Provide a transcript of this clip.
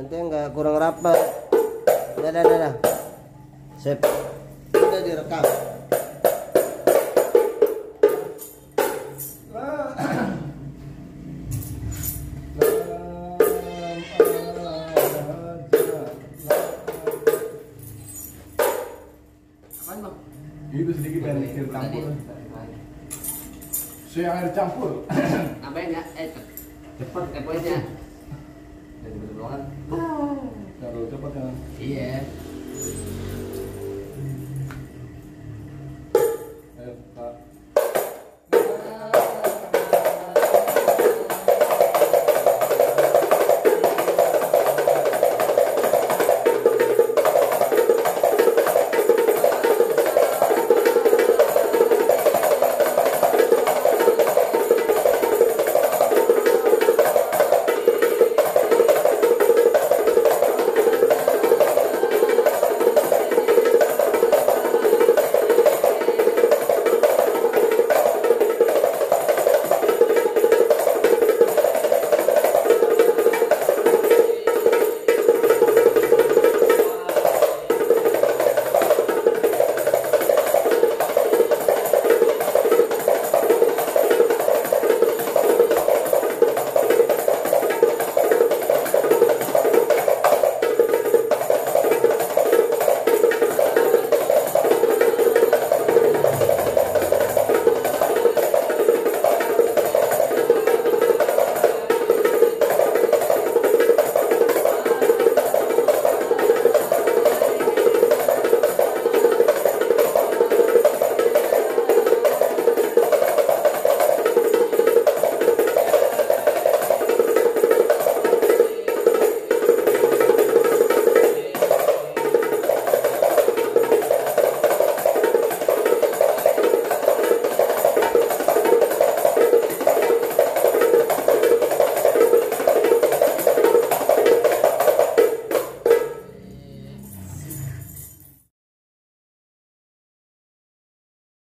nanti nggak kurang rapat. Dah. Sip. Udah direkam. Itu sedikit air campur. Saya air campur. Nambahin ya, cepet poinnya. Dari betul kan? Taruh cepat ya. Iya.